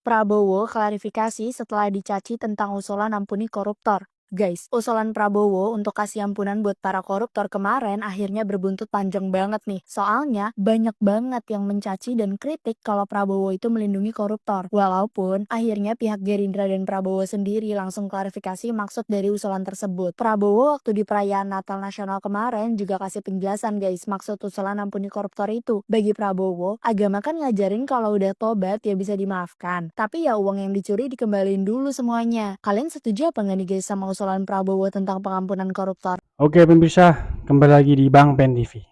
Prabowo klarifikasi setelah dicaci tentang usulan ampuni koruptor. Guys, usulan Prabowo untuk kasih ampunan buat para koruptor kemarin akhirnya berbuntut panjang banget nih. Soalnya banyak banget yang mencaci dan kritik kalau Prabowo itu melindungi koruptor. Walaupun akhirnya pihak Gerindra dan Prabowo sendiri langsung klarifikasi maksud dari usulan tersebut. Prabowo waktu di perayaan Natal Nasional kemarin juga kasih penjelasan guys maksud usulan ampuni koruptor itu. Bagi Prabowo, agama kan ngajarin kalau udah tobat ya bisa dimaafkan. Tapi ya uang yang dicuri dikembaliin dulu semuanya. Kalian setuju apa nggak nih guys sama usulan Prabowo tentang pengampunan koruptor? Oke pemirsa, kembali lagi di Bang Pen TV.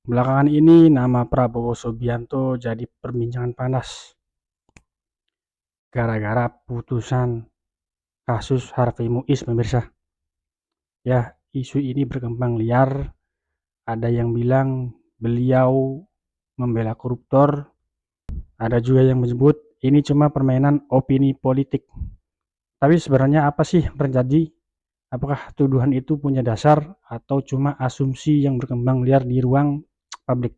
Belakangan ini nama Prabowo Subianto jadi perbincangan panas gara-gara putusan kasus Harvey Muiz pemirsa. Ya, isu ini berkembang liar. Ada yang bilang beliau membela koruptor. Ada juga yang menyebut ini cuma permainan opini politik. Tapi sebenarnya apa sih yang terjadi? Apakah tuduhan itu punya dasar atau cuma asumsi yang berkembang liar di ruang publik?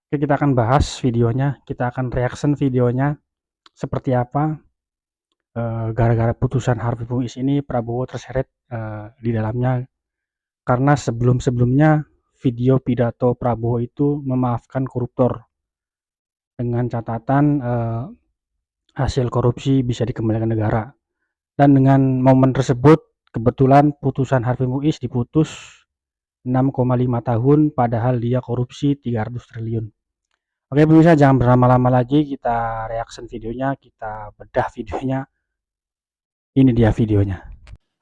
Oke, kita akan bahas videonya, kita akan reaction videonya seperti apa. Gara-gara putusan Harvey Muiz ini Prabowo terseret di dalamnya karena sebelum-sebelumnya video pidato Prabowo itu memaafkan koruptor dengan catatan hasil korupsi bisa dikembalikan negara. Dan dengan momen tersebut kebetulan putusan Harvey Muiz diputus 6,5 tahun padahal dia korupsi 300 triliun. Oke pemirsa, jangan berlama-lama lagi, kita reaction videonya, kita bedah videonya. Ini dia videonya.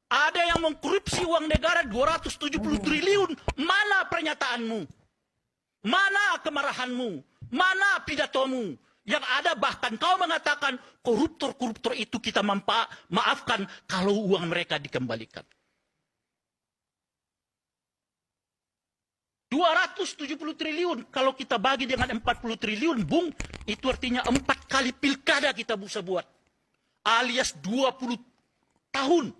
Ada yang mengkorupsi uang negara 270 triliun. Mana pernyataanmu? Mana kemarahanmu? Mana pidatomu? Yang ada bahkan kau mengatakan koruptor-koruptor itu kita maafkan kalau uang mereka dikembalikan. 270 triliun kalau kita bagi dengan 40 triliun, Bung, itu artinya 4 kali pilkada kita bisa buat. Alias 20 tahun.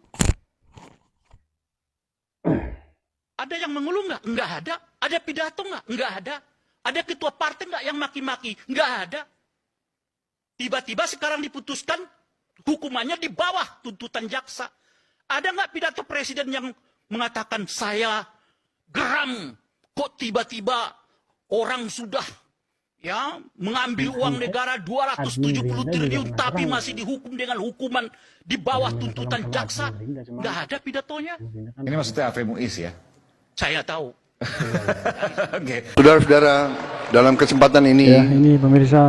Ada yang mengeluh nggak? Nggak ada. Ada pidato nggak? Nggak ada. Ada ketua partai nggak yang maki-maki? Nggak ada. Tiba-tiba sekarang diputuskan hukumannya di bawah tuntutan jaksa. Ada nggak pidato presiden yang mengatakan saya geram kok tiba-tiba orang sudah ya mengambil uang negara 270 triliun tapi masih dihukum dengan hukuman di bawah tuntutan jaksa? Nggak ada pidatonya. Ini maksudnya Harvey Muiz ya? Saya tahu. Oke. Saudara-saudara, dalam kesempatan ini, Ya, ini pemirsa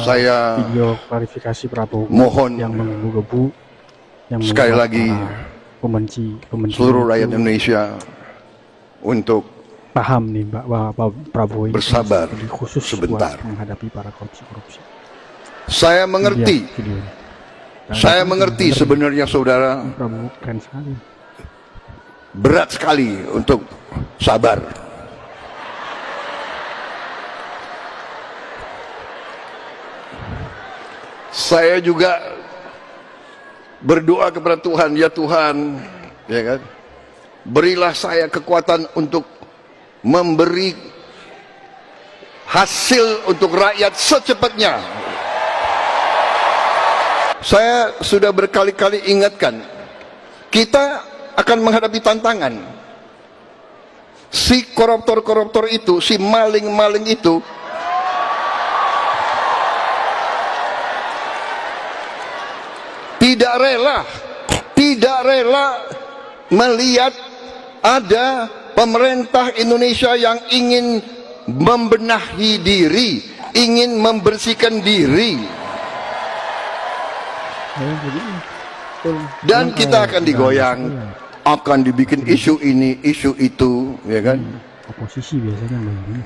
saya video klarifikasi Prabowo mohon yang menggebu-gebu, yang sekali membuat lagi pembenci seluruh rakyat itu Indonesia untuk paham nih bahwa Prabowo ini bersabar khusus sebentar. buat menghadapi para korupsi. Saya mengerti, Videonya. saya mengerti sebenarnya saudara Prabowo keren sekali. berat sekali untuk sabar. Saya juga berdoa kepada Tuhan, ya Tuhan, ya kan, berilah saya kekuatan untuk memberi hasil untuk rakyat secepatnya. Saya sudah berkali-kali ingatkan, kita akan menghadapi tantangan. Si koruptor-koruptor itu, si maling-maling itu tidak rela melihat ada pemerintah Indonesia yang ingin membenahi diri, ingin membersihkan diri. Dan kita akan digoyang, akan dibikin isu ini, isu itu, ya kan? Oposisi biasanya begini.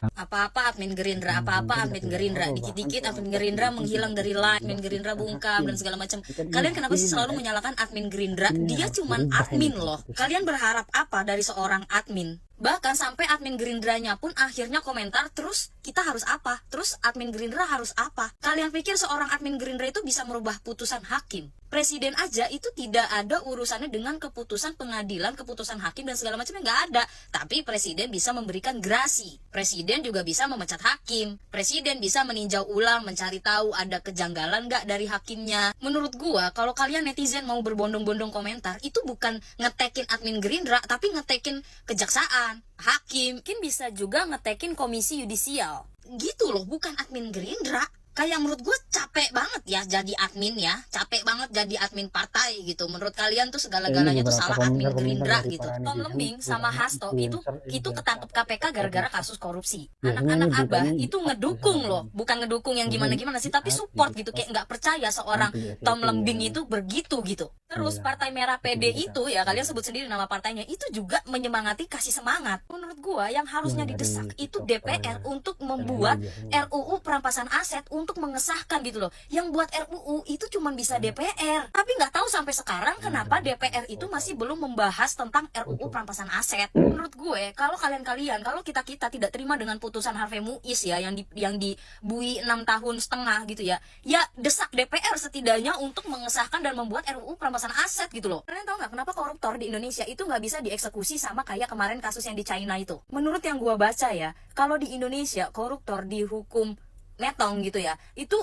Apa-apa admin Gerindra, apa-apa admin Gerindra, dikit-dikit admin Gerindra menghilang dari line, admin Gerindra bungkam dan segala macam. Kalian kenapa sih selalu menyalahkan admin Gerindra? Dia cuman admin loh. Kalian berharap apa dari seorang admin? Bahkan sampai admin Gerindranya pun akhirnya komentar, terus kita harus apa? Terus admin Gerindra harus apa? Kalian pikir seorang admin Gerindra itu bisa merubah putusan hakim? presiden aja itu tidak ada urusannya dengan keputusan pengadilan, keputusan hakim dan segala macamnya, nggak ada. Tapi presiden bisa memberikan grasi, presiden juga bisa memecat hakim, presiden bisa meninjau ulang, mencari tahu ada kejanggalan nggak dari hakimnya. Menurut gua, kalau kalian netizen mau berbondong-bondong komentar, itu bukan ngetekin admin Gerindra, tapi ngetekin kejaksaan, hakim, mungkin bisa juga ngetekin komisi yudisial. Gitu loh, bukan admin Gerindra. Kayak menurut gue capek banget ya jadi admin ya, capek banget jadi admin partai gitu. Menurut kalian tuh segala-galanya tuh salah admin Gerindra gitu. Tom Lembing sama Hasto itu ketangkep KPK gara-gara kasus korupsi. Anak-anak Abah itu ngedukung loh, bukan ngedukung yang gimana-gimana sih, tapi support gitu, kayak nggak percaya seorang Tom Lembing itu begitu gitu. Terus Partai Merah PD itu ya, kalian sebut sendiri nama partainya, itu juga menyemangati, kasih semangat. Menurut gue yang harusnya didesak itu DPR untuk membuat RUU perampasan aset, untuk mengesahkan gitu loh. Yang buat RUU itu cuma bisa DPR. Tapi nggak tahu sampai sekarang kenapa DPR itu masih belum membahas tentang RUU perampasan aset. Menurut gue, kalau kalau kita tidak terima dengan putusan Harvey Muiz ya, yang dibui 6 tahun setengah gitu ya, ya desak DPR setidaknya untuk mengesahkan dan membuat RUU perampasan aset gitu loh. Kalian tahu nggak kenapa koruptor di Indonesia itu nggak bisa dieksekusi sama kayak kemarin kasus yang di China itu? Menurut yang gue baca ya, kalau di Indonesia koruptor dihukum metong gitu ya, itu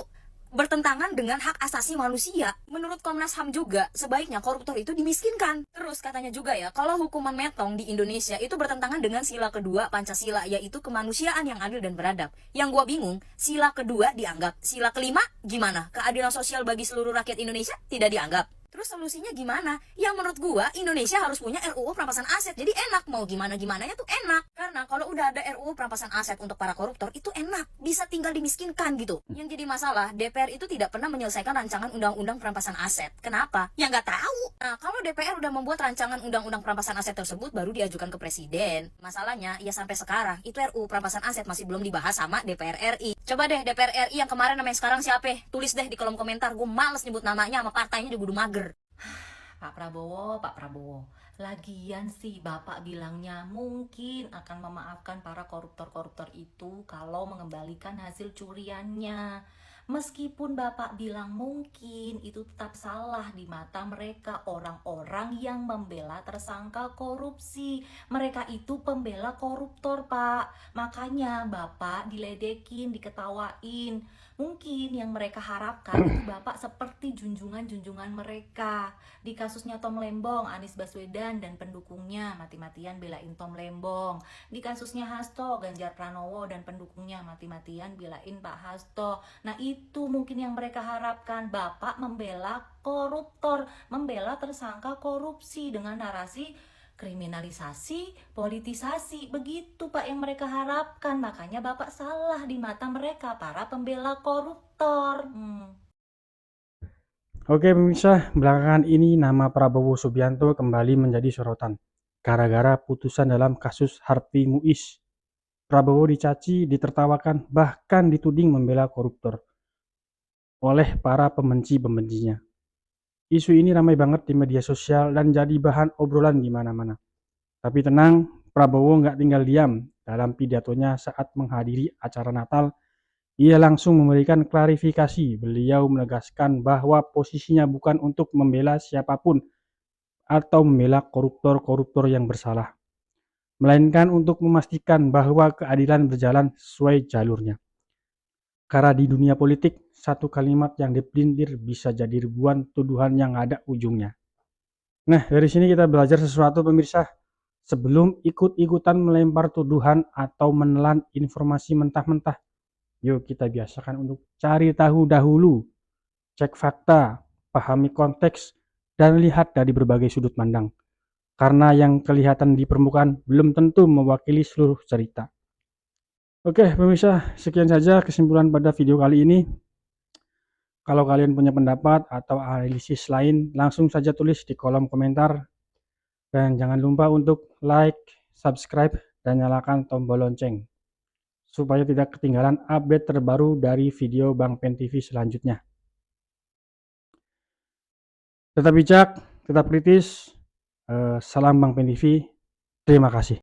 bertentangan dengan hak asasi manusia. Menurut Komnas HAM juga, sebaiknya koruptor itu dimiskinkan. Terus katanya juga ya, kalau hukuman metong di Indonesia itu bertentangan dengan sila kedua Pancasila, yaitu kemanusiaan yang adil dan beradab. Yang gua bingung, sila kedua dianggap, sila kelima gimana? Keadilan sosial bagi seluruh rakyat Indonesia tidak dianggap. Terus solusinya gimana? Yang menurut gua, Indonesia harus punya RUU perampasan aset. Jadi enak, mau gimana-gimananya tuh enak. Karena kalau udah ada RUU perampasan aset untuk para koruptor, itu enak. Bisa tinggal dimiskinkan gitu. Yang jadi masalah, DPR itu tidak pernah menyelesaikan rancangan undang-undang perampasan aset. Kenapa? Ya nggak tahu. Nah, kalau DPR udah membuat rancangan undang-undang perampasan aset tersebut, baru diajukan ke Presiden. Masalahnya, ya sampai sekarang, itu RUU perampasan aset masih belum dibahas sama DPR RI. Coba deh DPR RI yang kemarin sama yang sekarang siapa? Tulis deh di kolom komentar. Gue males nyebut namanya, sama partainya juga udah mager. Pak Prabowo, lagian sih Bapak bilangnya mungkin akan memaafkan para koruptor-koruptor itu kalau mengembalikan hasil curiannya. Meskipun Bapak bilang mungkin, itu tetap salah di mata mereka, orang-orang yang membela tersangka korupsi. Mereka itu pembela koruptor, Pak. Makanya Bapak diledekin, diketawain. Mungkin yang mereka harapkan itu Bapak seperti junjungan-junjungan mereka. Di kasusnya Tom Lembong, Anies Baswedan dan pendukungnya mati-matian belain Tom Lembong. Di kasusnya Hasto, Ganjar Pranowo dan pendukungnya mati-matian belain Pak Hasto. Nah, itu mungkin yang mereka harapkan. Bapak membela koruptor, membela tersangka korupsi dengan narasi kriminalisasi, politisasi. Begitu Pak yang mereka harapkan. Makanya Bapak salah di mata mereka, para pembela koruptor. Oke pemirsa, belakangan ini nama Prabowo Subianto kembali menjadi sorotan gara-gara putusan dalam kasus Harvey Muiz. Prabowo dicaci, ditertawakan, bahkan dituding membela koruptor oleh para pembenci-pembencinya. Isu ini ramai banget di media sosial dan jadi bahan obrolan di mana-mana. Tapi tenang, Prabowo nggak tinggal diam. Dalam pidatonya saat menghadiri acara Natal, ia langsung memberikan klarifikasi. Beliau menegaskan bahwa posisinya bukan untuk membela siapapun atau membela koruptor-koruptor yang bersalah, melainkan untuk memastikan bahwa keadilan berjalan sesuai jalurnya. Karena di dunia politik, satu kalimat yang dipelintir bisa jadi ribuan tuduhan yang ada ujungnya. Nah, dari sini kita belajar sesuatu pemirsa. Sebelum ikut-ikutan melempar tuduhan atau menelan informasi mentah-mentah, yuk kita biasakan untuk cari tahu dahulu, cek fakta, pahami konteks, dan lihat dari berbagai sudut pandang. Karena yang kelihatan di permukaan belum tentu mewakili seluruh cerita. Oke pemirsa, sekian saja kesimpulan pada video kali ini. Kalau kalian punya pendapat atau analisis lain, langsung saja tulis di kolom komentar. Dan jangan lupa untuk like, subscribe, dan nyalakan tombol lonceng supaya tidak ketinggalan update terbaru dari video Bang Pen TV selanjutnya. Tetap bijak, tetap kritis. Salam Bang Pen TV. Terima kasih.